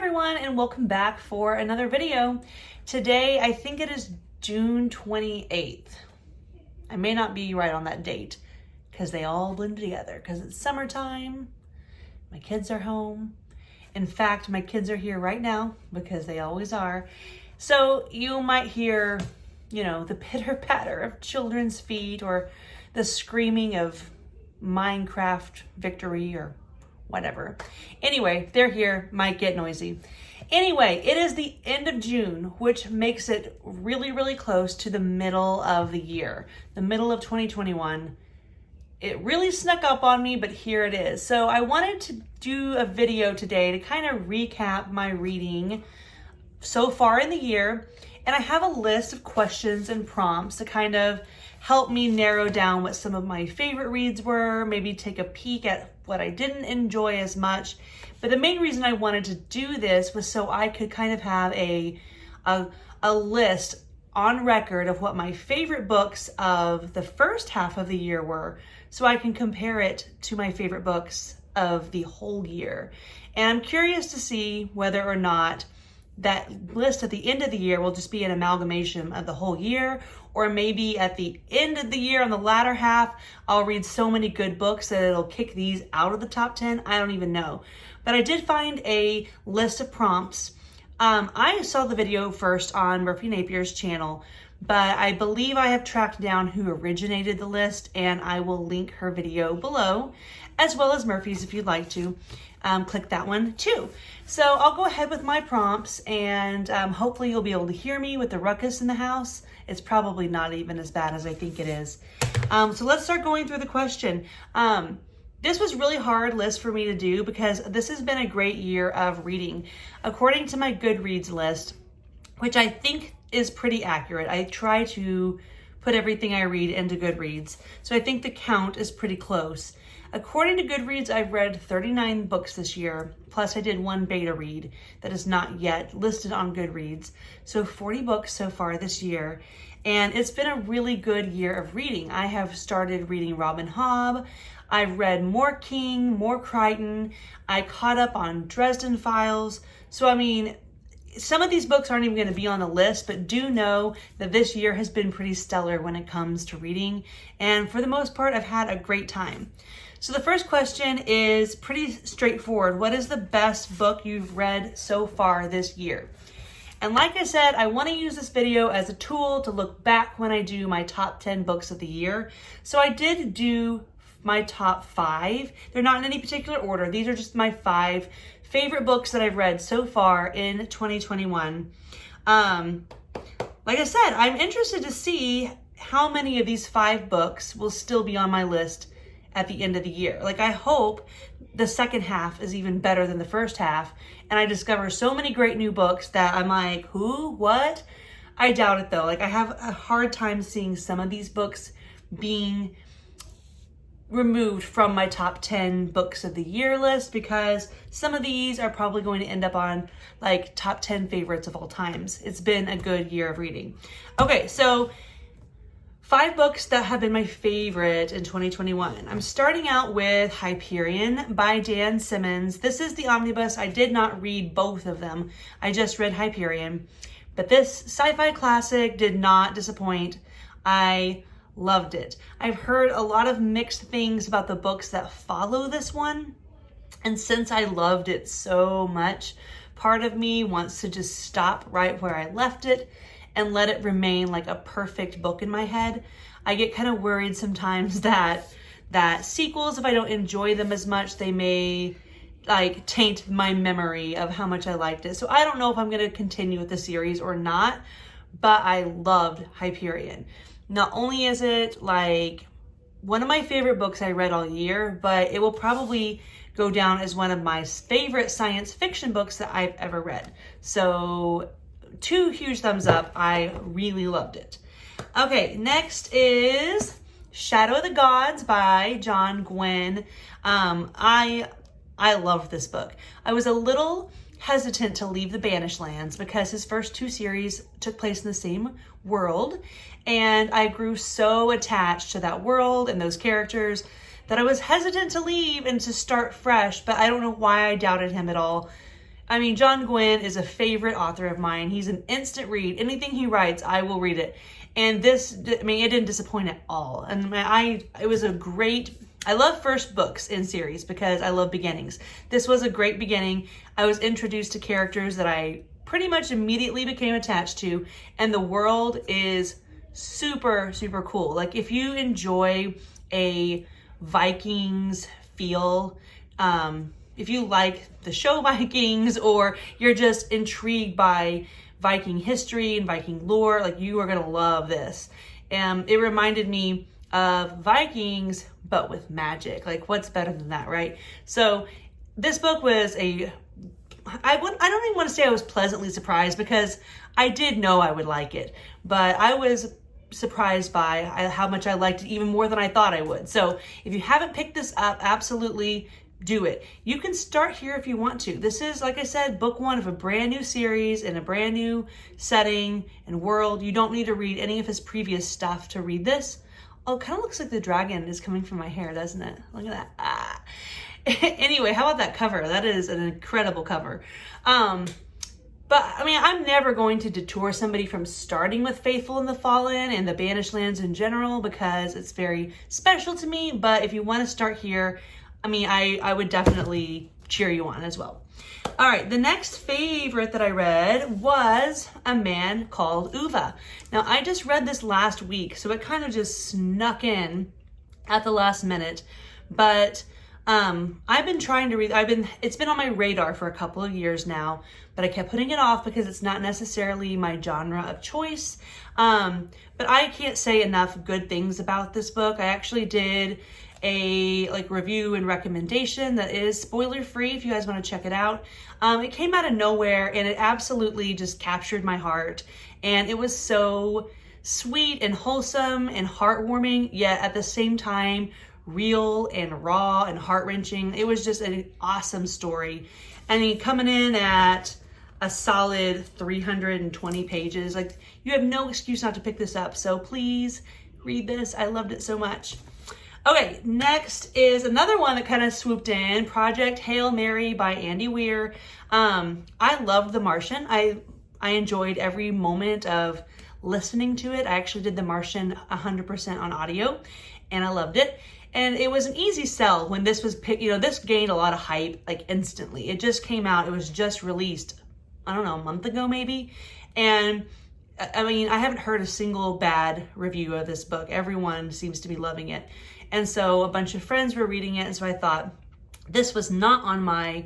everyone, and welcome back for another video. Today, I think it is June 28th. I may not be right on that date because they all blend together because it's summertime. My kids are home. In fact, my kids are here right now because they always are. So you might hear, the pitter patter of children's feet or the screaming of Minecraft victory or whatever. Anyway, they're here, might get noisy. Anyway, it is the end of June, which makes it really, really close to the middle of the year, the middle of 2021. It really snuck up on me, but here it is. So I wanted to do a video today to kind of recap my reading so far in the year. And I have a list of questions and prompts to kind of help me narrow down what some of my favorite reads were, maybe take a peek at what I didn't enjoy as much. But the main reason I wanted to do this was so I could kind of have a list on record of what my favorite books of the first half of the year were, so I can compare it to my favorite books of the whole year. And I'm curious to see whether or not that list at the end of the year will just be an amalgamation of the whole year, or maybe at the end of the year on the latter half, I'll read so many good books that it'll kick these out of the top 10. I don't even know. But I did find a list of prompts. I saw the video first on Murphy Napier's channel, but I believe I have tracked down who originated the list, and I will link her video below, as well as Murphy's if you'd like to. Click that one too. So I'll go ahead with my prompts, and hopefully you'll be able to hear me with the ruckus in the house. It's probably not even as bad as I think it is. So let's start going through the question. This was really hard list for me to do because this has been a great year of reading. According to my Goodreads list, which I think is pretty accurate, I try to put everything I read into Goodreads, so I think the count is pretty close. According to Goodreads, I've read 39 books this year, plus I did one beta read that is not yet listed on Goodreads. So 40 books so far this year, and it's been a really good year of reading. I have started reading Robin Hobb. I've read more King, more Crichton. I caught up on Dresden Files. So I mean, some of these books aren't even going to be on the list, but do know that this year has been pretty stellar when it comes to reading. And for the most part, I've had a great time. So the first question is pretty straightforward. What is the best book you've read so far this year? And like I said, I want to use this video as a tool to look back when I do my top 10 books of the year. So I did do my top 5. They're not in any particular order. These are just my 5 favorite books that I've read so far in 2021. Like I said, I'm interested to see how many of these 5 books will still be on my list at the end of the year. Like, I hope the second half is even better than the first half, and I discover so many great new books that I'm like, who, what? I doubt it though. Like, I have a hard time seeing some of these books being removed from my top 10 books of the year list, because some of these are probably going to end up on like top 10 favorites of all times. It's been a good year of reading. Okay, so 5 books that have been my favorite in 2021. I'm starting out with Hyperion by Dan Simmons. This is the omnibus. I did not read both of them. I just read Hyperion. But this sci-fi classic did not disappoint. I loved it. I've heard a lot of mixed things about the books that follow this one. And since I loved it so much, part of me wants to just stop right where I left it and let it remain like a perfect book in my head. I get kind of worried sometimes that sequels, if I don't enjoy them as much, they may like taint my memory of how much I liked it. So I don't know if I'm going to continue with the series or not, but I loved Hyperion. Not only is it like one of my favorite books I read all year, but it will probably go down as one of my favorite science fiction books that I've ever read. So 2 huge thumbs up. I really loved it. Okay, next is Shadow of the Gods by John Gwynne. I loved this book. I was a little hesitant to leave the Banished Lands because his first 2 series took place in the same world, and I grew so attached to that world and those characters that I was hesitant to leave and to start fresh, but I don't know why I doubted him at all. I mean, John Gwynne is a favorite author of mine. He's an instant read. Anything he writes, I will read it. And this, I mean, it didn't disappoint at all. And it was a great, I love first books in series because I love beginnings. This was a great beginning. I was introduced to characters that I pretty much immediately became attached to. And the world is super, super cool. Like if you enjoy a Vikings feel, if you like the show Vikings, or you're just intrigued by Viking history and Viking lore, like you are gonna love this. It reminded me of Vikings, but with magic. Like what's better than that, right? So this book was I don't even want to say I was pleasantly surprised because I did know I would like it, but I was surprised by how much I liked it even more than I thought I would. So if you haven't picked this up, absolutely do it. You can start here if you want to. This is, like I said, book one of a brand new series in a brand new setting and world. You don't need to read any of his previous stuff to read this. Oh, it kind of looks like the dragon is coming from my hair, doesn't it? Look at that. Ah. Anyway, how about that cover? That is an incredible cover. But I mean, I'm never going to detour somebody from starting with Faithful and the Fallen and the Banished Lands in general because it's very special to me. But if you want to start here, I mean, I would definitely cheer you on as well. All right, the next favorite that I read was A Man Called Uva. Now, I just read this last week, so it kind of just snuck in at the last minute. But I've been trying to read, it's been on my radar for a couple of years now, but I kept putting it off because it's not necessarily my genre of choice. But I can't say enough good things about this book. I actually did a review and recommendation that is spoiler free if you guys want to check it out. It came out of nowhere and it absolutely just captured my heart. And it was so sweet and wholesome and heartwarming, yet at the same time, real and raw and heart-wrenching. It was just an awesome story. I mean, coming in at a solid 320 pages, like you have no excuse not to pick this up. So please read this. I loved it so much. Okay, next is another one that kind of swooped in, Project Hail Mary by Andy Weir. I loved The Martian. I enjoyed every moment of listening to it. I actually did The Martian 100% on audio, and I loved it. And it was an easy sell when this was picked. You know, this gained a lot of hype like instantly. It just came out. It was just released, I don't know, a month ago maybe. And I mean, I haven't heard a single bad review of this book. Everyone seems to be loving it. And so a bunch of friends were reading it. And so I thought this was not on my,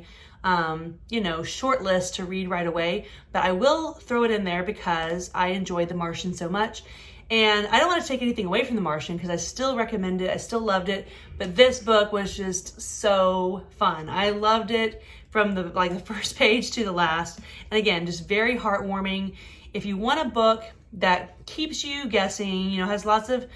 short list to read right away, but I will throw it in there because I enjoyed The Martian so much. And I don't want to take anything away from The Martian because I still recommend it. I still loved it. But this book was just so fun. I loved it from the first page to the last. And again, just very heartwarming. If you want a book that keeps you guessing, has lots of,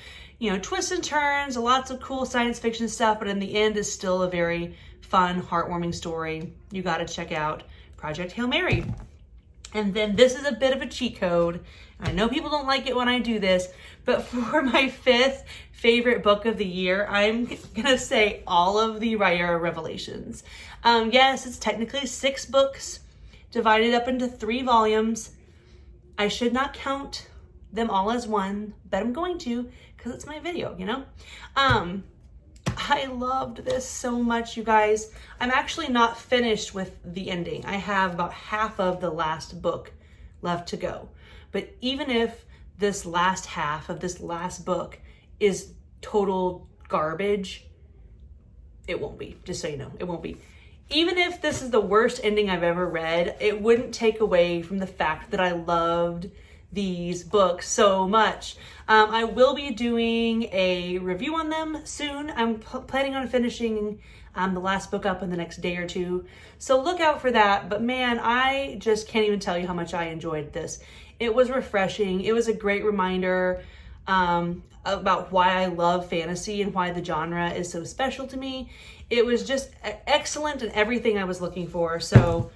twists and turns, lots of cool science fiction stuff, but in the end is still a very fun, heartwarming story, you got to check out Project Hail Mary. And then this is a bit of a cheat code. I know people don't like it when I do this, but for my 5th favorite book of the year, I'm going to say all of the Raya Revelations. Yes, it's technically 6 books divided up into 3 volumes. I should not count them all as one, but I'm going to because it's my video, I loved this so much, you guys. I'm actually not finished with the ending. I have about half of the last book left to go. But even if this last half of this last book is total garbage, it won't be, just so you know, it won't be. Even if this is the worst ending I've ever read, it wouldn't take away from the fact that I loved these books so much. I will be doing a review on them soon. I'm planning on finishing the last book up in the next day or 2. So look out for that. But man, I just can't even tell you how much I enjoyed this. It was refreshing. It was a great reminder about why I love fantasy and why the genre is so special to me. It was just excellent in everything I was looking for. So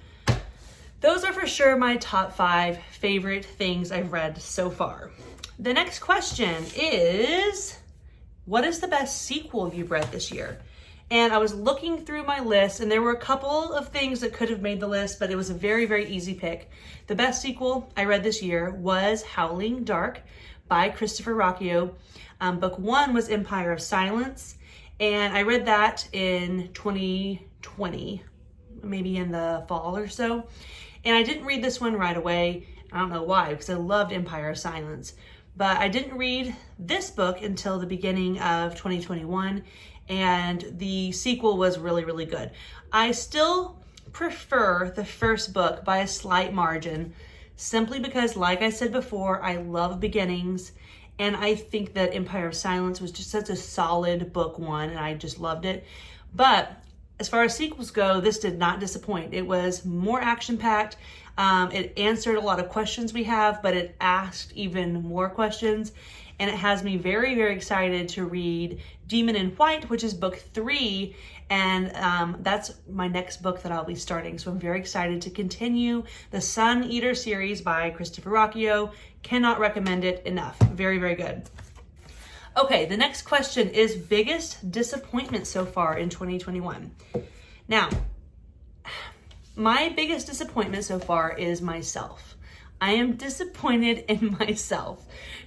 those are for sure my top 5 favorite things I've read so far. The next question is, what is the best sequel you've read this year? And I was looking through my list, and there were a couple of things that could have made the list, but it was a very, very easy pick. The best sequel I read this year was Howling Dark by Christopher Rocchio. Book 1 was Empire of Silence, and I read that in 2020, maybe in the fall or so. And I didn't read this one right away. I don't know why, because I loved Empire of Silence. But I didn't read this book until the beginning of 2021, and the sequel was really, really good. I still prefer the first book by a slight margin, simply because, like I said before, I love beginnings, and I think that Empire of Silence was just such a solid book 1, and I just loved it. But as far as sequels go, this did not disappoint. It was more action-packed. It answered a lot of questions we have, but it asked even more questions. And it has me very, very excited to read Demon in White, which is book 3. And that's my next book that I'll be starting. So I'm very excited to continue the Sun Eater series by Christopher Rocchio. Cannot recommend it enough. Very, very good. Okay, the next question is biggest disappointment so far in 2021. Now, my biggest disappointment so far is myself. I am disappointed in myself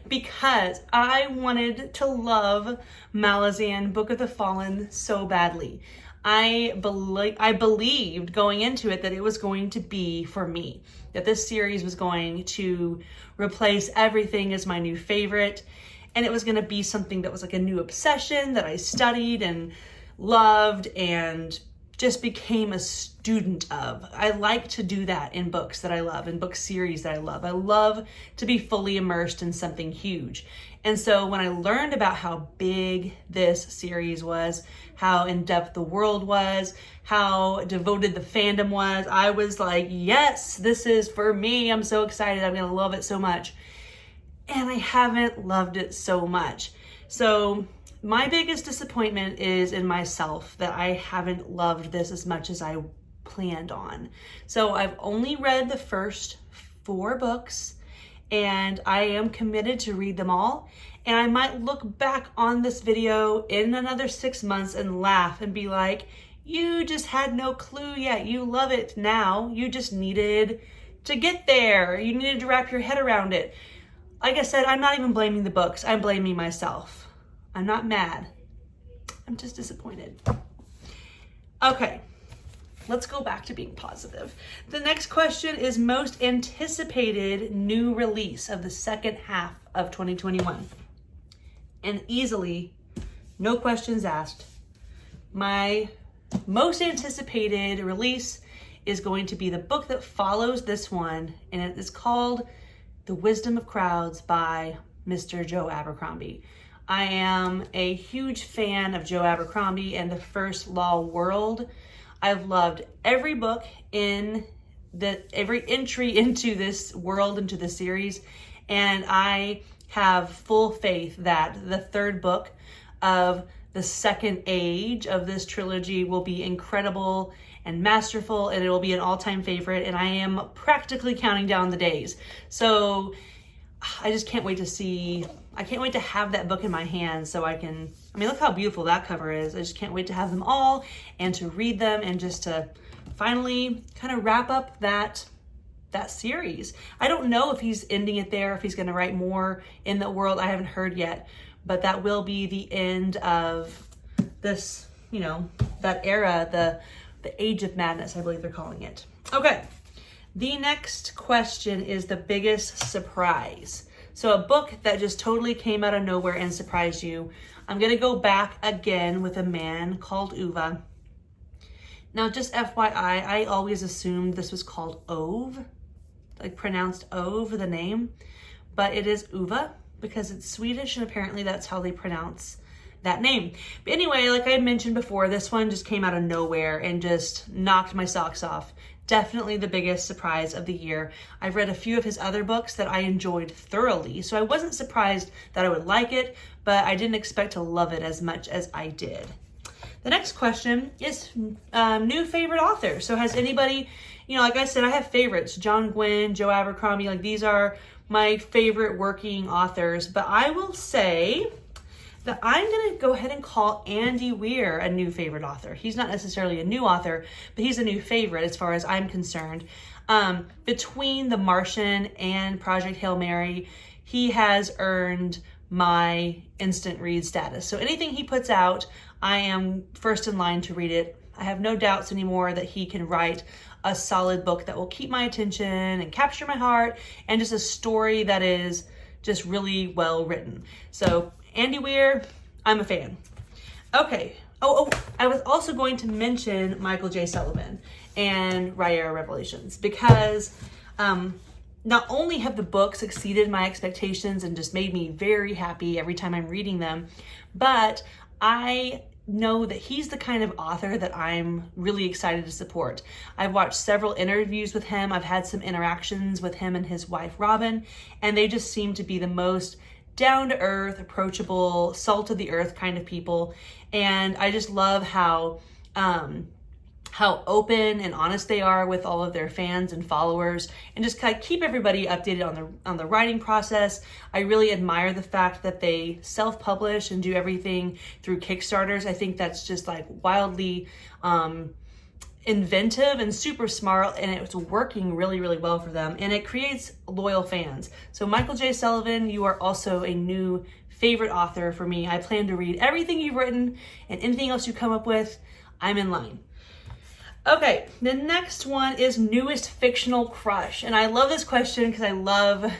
because I wanted to love Malazan, Book of the Fallen, so badly. I believed going into it that it was going to be for me, that this series was going to replace everything as my new favorite, and it was going to be something that was like a new obsession that I studied and loved and just became a student of. I like to do that in books that I love, in book series that I love. I love to be fully immersed in something huge. And so when I learned about how big this series was, how in-depth the world was, how devoted the fandom was, I was like, yes, this is for me. I'm so excited. I'm gonna love it so much. And I haven't loved it so much. So my biggest disappointment is in myself, that I haven't loved this as much as I planned on. So I've only read the first 4 books, and I am committed to read them all. And I might look back on this video in another 6 months and laugh and be like, you just had no clue yet. You love it now. You just needed to get there. You needed to wrap your head around it. Like I said, I'm not even blaming the books. I'm blaming myself. I'm not mad. I'm just disappointed. Okay, let's go back to being positive. The next question is most anticipated new release of the second half of 2021. And easily, no questions asked, my most anticipated release is going to be the book that follows this one, and it is called The Wisdom of Crowds by Mr. Joe Abercrombie. I am a huge fan of Joe Abercrombie and the First Law world. I've loved every book in every entry into this world, into the series, and I have full faith that the third book of the second age of this trilogy will be incredible and masterful, and it will be an all-time favorite, and I am practically counting down the days. So I just can't wait to see, I can't wait to have that book in my hands so I can, I mean, look how beautiful that cover is. I just can't wait to have them all and to read them and just to finally kind of wrap up that series. I don't know if he's ending it there, if he's going to write more in the world. I haven't heard yet, but that will be the end of this, you know, that era, the Age of Madness, I believe they're calling it. Okay. The next question is the biggest surprise. So a book that just totally came out of nowhere and surprised you. I'm going to go back again with A Man Called Uva. Now, just FYI, I always assumed this was called Ove, like pronounced Ove, the name, but it is Uva because it's Swedish, and apparently that's how they pronounce that name. But anyway, like I had mentioned before, this one just came out of nowhere and just knocked my socks off. Definitely the biggest surprise of the year. I've read a few of his other books that I enjoyed thoroughly, so I wasn't surprised that I would like it, but I didn't expect to love it as much as I did. The next question is new favorite author. So has anybody, you know, like I said, I have favorites. John Gwynne, Joe Abercrombie, like these are my favorite working authors. But I will say that I'm going to go ahead and call Andy Weir a new favorite author. He's not necessarily a new author, but he's a new favorite as far as I'm concerned. Between The Martian and Project Hail Mary, he has earned my instant read status. So anything he puts out, I am first in line to read it. I have no doubts anymore that he can write a solid book that will keep my attention and capture my heart, and just a story that is just really well written. So Andy Weir, I'm a fan. Okay. I was also going to mention Michael J. Sullivan and Raya Revelations, because not only have the books exceeded my expectations and just made me very happy every time I'm reading them, but I know that he's the kind of author that I'm really excited to support. I've watched several interviews with him. I've had some interactions with him and his wife, Robin, and they just seem to be the most down-to-earth, approachable, salt-of-the-earth kind of people. And I just love how open and honest they are with all of their fans and followers, and just kind of keep everybody updated on the writing process. I really admire the fact that they self-publish and do everything through Kickstarters. I think that's just like wildly inventive and super smart, and it's working really, really well for them, and it creates loyal fans. So Michael J. Sullivan, you are also a new favorite author for me. I plan to read everything you've written, and anything else you come up with, I'm in line. Okay, the next one is newest fictional crush. And I love this question because I love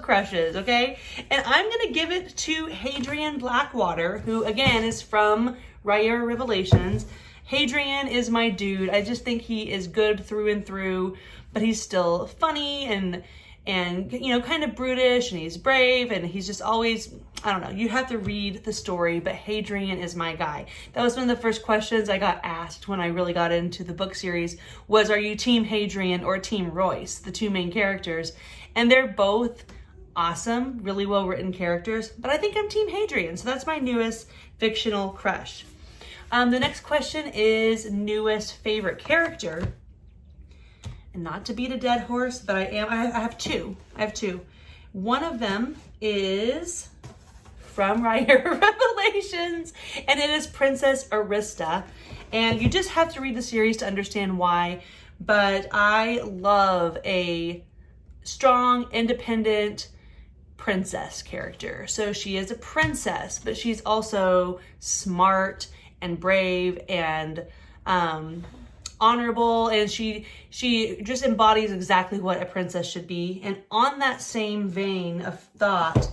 crushes, okay? And I'm gonna give it to Hadrian Blackwater, who again is from Raya Revelations. Hadrian is my dude. I just think he is good through and through, but he's still funny and you know, kind of brutish, and he's brave, and he's just always, I don't know, you have to read the story, but Hadrian is my guy. That was one of the first questions I got asked when I really got into the book series was, are you team Hadrian or team Royce, the two main characters? And they're both awesome, really well written characters, but I think I'm team Hadrian, so that's my newest fictional crush. The next question is newest favorite character. And not to beat a dead horse, but I have two. One of them is from Raya Revelations, and it is Princess Arista. And you just have to read the series to understand why, but I love a strong, independent princess character. So she is a princess, but she's also smart and brave and honorable, and she just embodies exactly what a princess should be. And on that same vein of thought,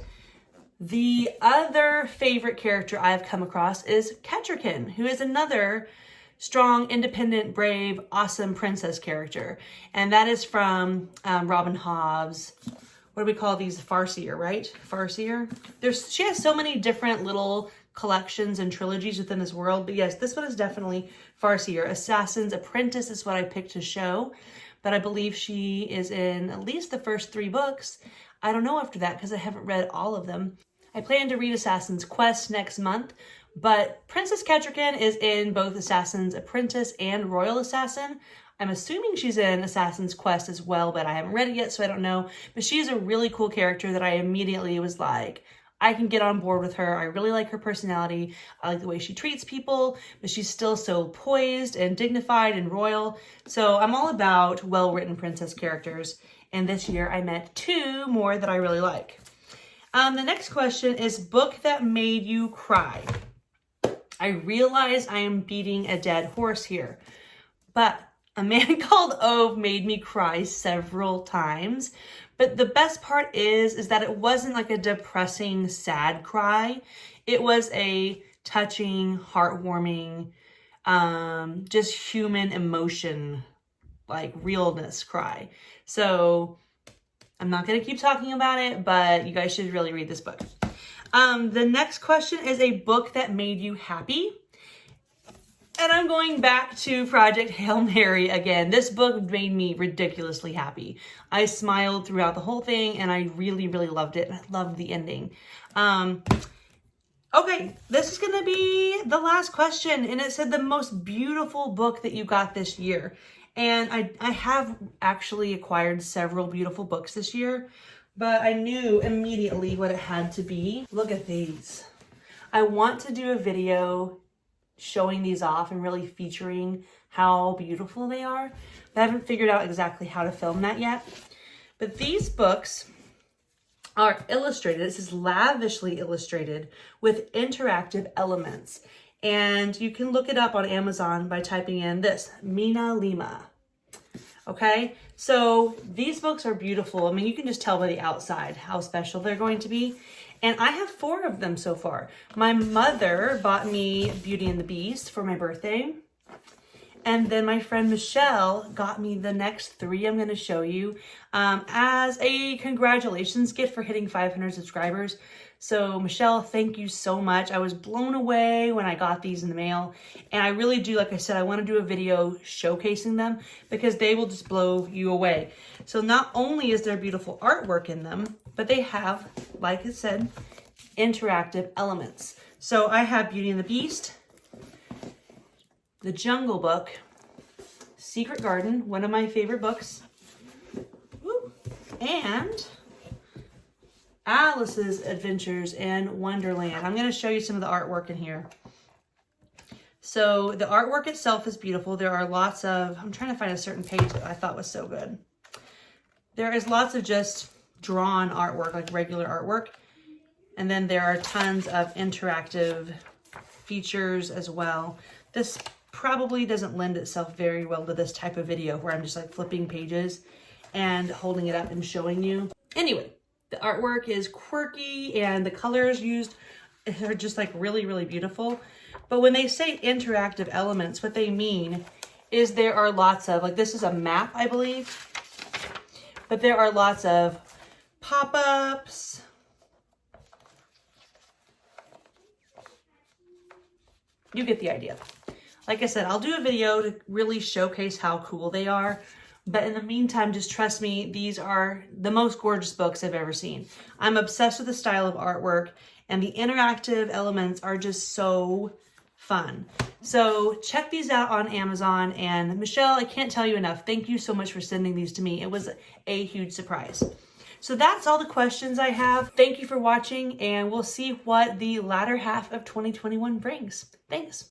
the other favorite character I've come across is Kettricken, who is another strong, independent, brave, awesome princess character. And that is from Robin Hobb's, what do we call these? Farseer, right? Farseer. She has so many different little collections and trilogies within this world, but yes, this one is definitely Farseer. Assassin's Apprentice is what I picked to show, but I believe she is in at least the first 3 books. I don't know after that because I haven't read all of them. I plan to read Assassin's Quest next month, but Princess Kettricken is in both Assassin's Apprentice and Royal Assassin. I'm assuming she's in Assassin's Quest as well, but I haven't read it yet, so I don't know. But she's a really cool character that I immediately was like, I can get on board with her. I really like her personality. I like the way she treats people, but she's still so poised and dignified and royal. So I'm all about well-written princess characters. And this year I met 2 more that I really like. The next question is book that made you cry. I realize I am beating a dead horse here, but A Man Called Ove made me cry several times. But the best part is that it wasn't like a depressing, sad cry. It was a touching, heartwarming, just human emotion, like realness cry. So I'm not going to keep talking about it, but you guys should really read this book. The next question is a book that made you happy. And I'm going back to Project Hail Mary again. This book made me ridiculously happy. I smiled throughout the whole thing, and I really, really loved it. I loved the ending. Okay, this is going to be the last question. And it said the most beautiful book that you got this year. And I have actually acquired several beautiful books this year, but I knew immediately what it had to be. Look at these. I want to do a video showing these off and really featuring how beautiful they are. But I haven't figured out exactly how to film that yet. But these books are illustrated. This is lavishly illustrated with interactive elements. And you can look it up on Amazon by typing in this, Mina Lima. Okay, so these books are beautiful. I mean, you can just tell by the outside how special they're going to be. And I have 4 of them so far. My mother bought me Beauty and the Beast for my birthday. And then my friend Michelle got me the next 3 I'm going to show you as a congratulations gift for hitting 500 subscribers. So Michelle, thank you so much. I was blown away when I got these in the mail. And I really do, like I said, I want to do a video showcasing them because they will just blow you away. So not only is there beautiful artwork in them, but they have, like it said, interactive elements. So I have Beauty and the Beast, The Jungle Book, Secret Garden, one of my favorite books, and Alice's Adventures in Wonderland. I'm going to show you some of the artwork in here. So the artwork itself is beautiful. There are lots of, I'm trying to find a certain page that I thought was so good. There is lots of just drawn artwork, like regular artwork. And then there are tons of interactive features as well. This probably doesn't lend itself very well to this type of video where I'm just like flipping pages and holding it up and showing you. Anyway, the artwork is quirky and the colors used are just like really, really beautiful. But when they say interactive elements, what they mean is there are lots of, like this is a map, I believe, but there are lots of pop-ups, you get the idea. Like I said, I'll do a video to really showcase how cool they are. But in the meantime, just trust me, these are the most gorgeous books I've ever seen. I'm obsessed with the style of artwork and the interactive elements are just so fun. So check these out on Amazon. And Michelle, I can't tell you enough. Thank you so much for sending these to me. It was a huge surprise. So that's all the questions I have. Thank you for watching and we'll see what the latter half of 2021 brings. Thanks.